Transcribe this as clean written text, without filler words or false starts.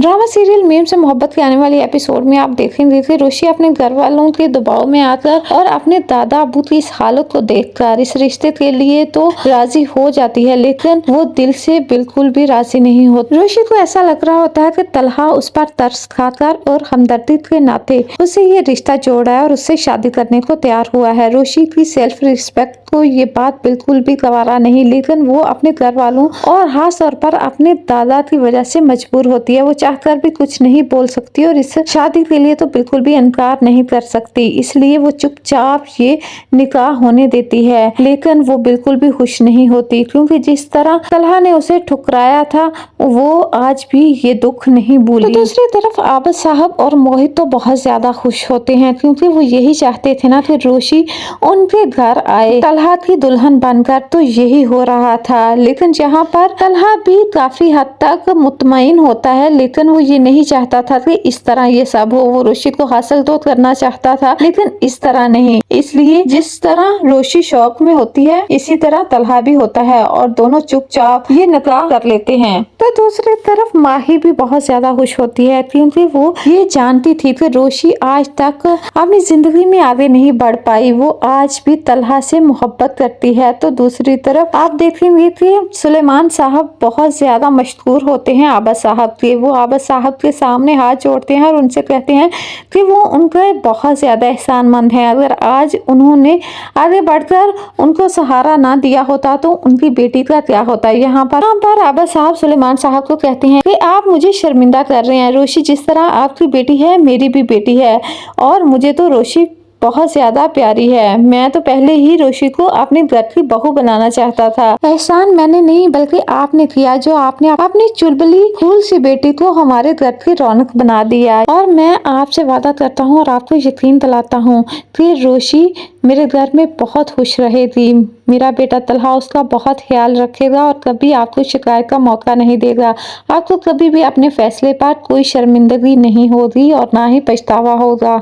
Drama serial meme से मोहब्बत के आने वाली एपिसोड में आप देखेंगे कि रोशी अपने घर वालों के दबाव में आकर और अपने दादा अबू की इस हालत को देखकर इस रिश्ते के लिए तो राजी हो जाती है, लेकिन वो दिल से बिल्कुल भी राजी नहीं होती। रोशी को ऐसा लग रहा होता है कि तलहा उस पर तरस खाकर और हमदर्दी के नाते उसे ये रिश्ता जोड़ा है और उससे शादी करने को तैयार हुआ है। रोशी की सेल्फ रिस्पेक्ट को ये बात बिल्कुल भी गवारा नहीं, लेकिन वो अपने घर वालों और खास तौर पर अपने दादा की वजह से मजबूर होती है। वो चाहकर भी कुछ नहीं बोल सकती और इस शादी के लिए तो बिल्कुल भी इनकार नहीं कर सकती, इसलिए वो चुपचाप ये निकाह होने देती है। लेकिन वो बिल्कुल भी खुश नहीं होती, क्योंकि जिस तरह तलहा ने उसे ठुकराया था वो आज भी ये दुख नहीं भूली। तो दूसरी तरफ आबद साहब और मोहित तो बहुत ज्यादा खुश होते हैं, क्योंकि वो यही चाहते थे ना कि रोशी उनके घर आए तलहा की दुल्हन बनकर। तो यही हो रहा था, लेकिन जहाँ पर तलहा भी काफी हद तक मुतमईन होता है, लेकिन वो ये नहीं चाहता था कि इस तरह ये सब हो। वो रोशी को हासिल तो करना चाहता था, लेकिन इस तरह नहीं। इसलिए जिस तरह रोशी शौक में होती है, इसी तरह तलहा भी होता है और दोनों चुपचाप ये निकाह कर लेते हैं। तो दूसरी तरफ माही भी बहुत ज्यादा खुश होती है, क्योंकि वो ये जानती थी कि रोशी आज तक अपनी जिंदगी में आगे नहीं बढ़ पाई, वो आज भी तलहा से मोहब्बत करती है। तो दूसरी तरफ आप देखेंगे कि सुलेमान साहब बहुत ज्यादा मशहूर होते हैं आबद साहब के। वो आबद साहब के सामने हाथ जोड़ते हैं और उनसे कहते हैं कि वो उनके बहुत ज्यादा एहसानमंद हैं। अगर आज उन्होंने आगे बढ़कर उनको सहारा ना दिया होता तो उनकी बेटी का क्या होता। यहाँ पर आबद साहब सुलेमान साहब को कहते हैं कि आप मुझे शर्मिंदा कर रहे हैं। रोशी जिस तरह आपकी बेटी है, मेरी भी बेटी है और मुझे तो रोशी बहुत ज्यादा प्यारी है। मैं तो पहले ही रोशी को अपने घर की बहू बनाना चाहता था। एहसान मैंने नहीं बल्कि आपने किया, जो आपने अपनी चुलबुली फूल सी बेटी को हमारे घर की रौनक बना दिया। और मैं आपसे वादा करता हूँ और आपको यकीन दिलाता हूँ कि रोशी मेरे घर में बहुत खुश रहेगी। मेरा बेटा तलहा उसका बहुत ख्याल रखेगा और कभी आपको शिकायत का मौका नहीं देगा। आपको कभी भी अपने फैसले पर कोई शर्मिंदगी नहीं होगी और ना ही पछतावा होगा।